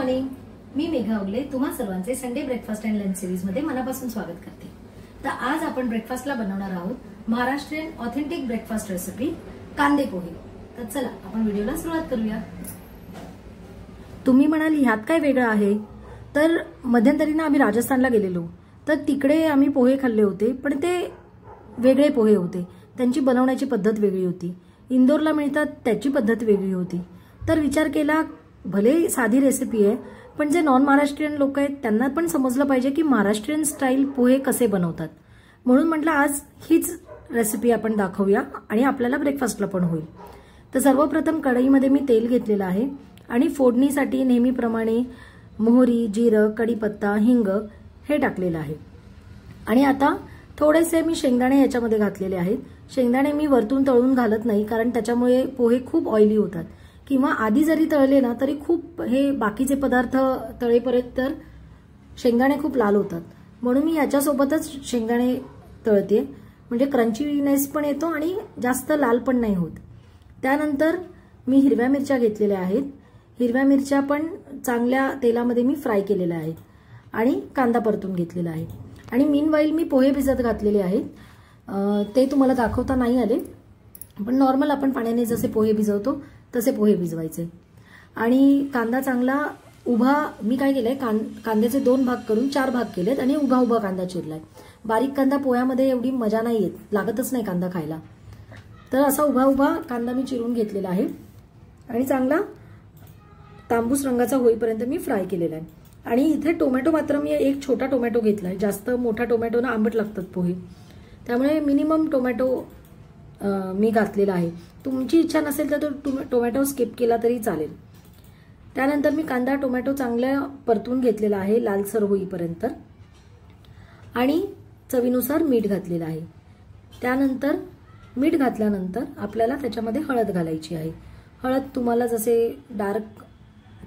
Morning, मी मेघा उगले तुम्हा सर्वांचे Sunday breakfast and lunch series मध्ये मनापासून स्वागत करते। तर आज आपण ब्रेकफास्टला बनवणार आहोत महाराष्ट्रीयन ऑथेंटिक ब्रेकफास्ट रेसिपी कांदे पोहे। तर चला आपण व्हिडिओला सुरुवात करूया। तुम्ही म्हणाल ह्यात काय वेगळं आहे, तर मध्यंतरी ना आम्ही राजस्थानला गेलेलो, तर तिकडे आम्ही पोहे खाल्ले होते, पण ते वेगळे पोहे होते, त्यांची बनवण्याची पद्धत वेगळी होती। इंदोरला मिळतात त्याची पद्धत वेगळी होती। तर विचार केला भले साधी रेसिपी आहे, पण जे नॉन महाराष्ट्रीयन लोक आहेत त्यांना पण समजलं पाहिजे की महाराष्ट्रीयन स्टाईल पोहे कसे बनवतात। म्हणून म्हटलं आज हीच रेसिपी आपण दाखवूया आणि आपल्याला ब्रेकफास्टला पण होईल। तर सर्वप्रथम कढईमध्ये मी तेल घेतलेलं आहे आणि फोडणीसाठी नेहमीप्रमाणे मोहरी, जिरं, कढीपत्ता, हिंग हे टाकलेलं आहे। आणि आता थोडेसे मी शेंगदाणे याच्यामध्ये घातलेले आहेत। शेंगदाणे मी वरतून तळून घालत नाही, कारण त्याच्यामुळे पोहे खूप ऑइली होतात, किंवा आधी जरी तळले ना तरी खूप हे बाकीचे पदार्थ तळेपर्यंत तर शेंगदाणे खूप लाल होतात, म्हणून मी याच्यासोबतच शेंगदाणे तळते, म्हणजे क्रंचीनेस पण येतो आणि जास्त लाल पण नाही होत। त्यानंतर मी हिरव्या मिरच्या घेतलेल्या आहेत। हिरव्या मिरच्या पण चांगल्या तेलामध्ये मी फ्राय केलेल्या आहेत आणि कांदा परतून घेतलेला आहे। आणि मीनवाईल मी पोहे भिजत घातलेले आहेत, ते तुम्हाला दाखवता नाही आले, पण नॉर्मल आपण पाण्याने जसे पोहे भिजवतो तसे पोहे भिजवायचे। आणि कांदा चांगला उभा मी काय केलंय, कांद्याचे 2 भाग करून 4 भाग केलेत आणि उभा उभा कांदा चिरलाय। बारीक कांदा पोह्यामध्ये एवढी मजा नाही येत, लागतच नाही कांदा खायला, तर असा उभा उभा कांदा मी चिरून घेतलेला आहे आणि चांगला तांबूस रंगाचा होईपर्यंत मी फ्राय केलेला आहे। आणि इथे टोमॅटो मात्र मी एक छोटा टोमॅटो घेतलाय, जास्त मोठा टोमॅटो ना आंबट लागतात पोहे, त्यामुळे मिनिमम टोमॅटो मी घातलेला आहे। तुमची इच्छा नसेल तर टोमॅटो स्किप केला तरी चालेल। त्यानंतर मी कांदा टोमॅटो चांगला परतून घेतलेला आहे लालसर होईपर्यंत आणि चवीनुसार मीठ घातलेलं आहे। त्यानंतर मीठ घातल्यानंतर आपल्याला त्याच्यामध्ये हळद घालायची आहे। हळद तुम्हाला जसे डार्क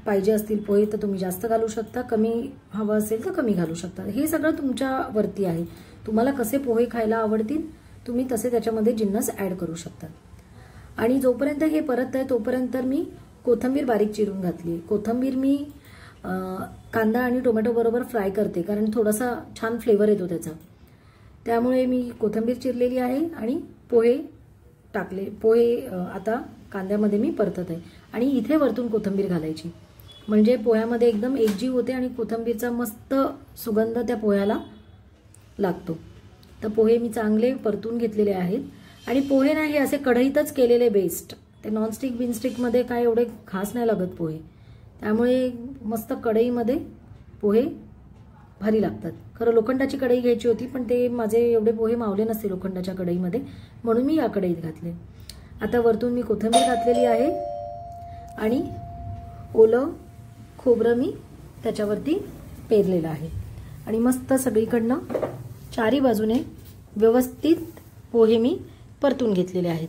पाहिजे असतील पोहे तर तुम्ही जास्त घालू शकता, कमी हवं असेल तर कमी घालू शकता, हे सगळं तुमच्यावरती आहे। तुम्हाला कसे पोहे खायला आवडतील तुम्ही तसे त्याच्यामध्ये जिन्नस ऍड करू शकता। आणि जोपर्यंत हे परत आहे तोपर्यंत मी कोथिंबीर बारीक चिरून घातली। कोथिंबीर मी कांदा आणि टोमॅटो बरोबर फ्राय करते, कारण थोडासा छान फ्लेवर येतो त्याचा, त्यामुळे मी कोथिंबीर चिरलेली आहे आणि पोहे टाकले। पोहे आता कांद्यामध्ये मी परतत आहे आणि इथे वरतून कोथिंबीर घालायची, म्हणजे पोह्यामध्ये एकदम एकजीव होते आणि कोथिंबीरचा मस्त सुगंध त्या पोह्याला लागतो। तर पोहे मी चांगले परतून घेतलेले आहेत आणि पोहे नाही असे कढईतच केलेले बेस्ट, ते नॉनस्टिक बिनस्टिक मध्ये काय एवढे खास नाही लागत पोहे, त्यामुळे मस्त कढईमध्ये पोहे भारी लागतात। खरं लोखंडाची कढई घ्यायची होती, पण ते माझे एवढे पोहे मावले नसते लोखंडाच्या कढईमध्ये, म्हणून मी या कढईत घातले। आता वरतून मी कोथिंबीर घातलेली आहे आणि ओलं खोबरं मी त्याच्यावरती पेरलेलं आहे आणि मस्त सगळीकडनं चारी बाजूने व्यवस्थित पोहे मी परतून घेतलेले आहेत।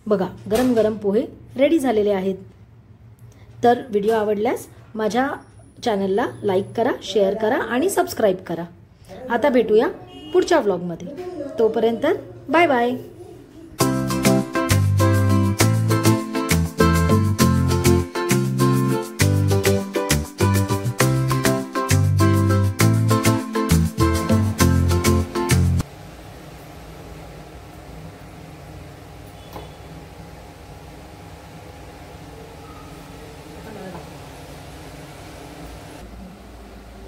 बघा गरम गरम पोहे रेडी झालेले आहेत। तर व्हिडिओ आवडल्यास माझ्या चॅनलला लाईक करा, शेअर करा आणि सबस्क्राईब करा। आता भेटूया पुढच्या व्लॉगमध्ये, तोपर्यंत बाय बाय।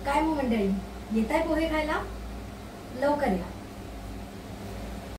काय मग मंडळी, येताय पोहे खायला? लवकर या।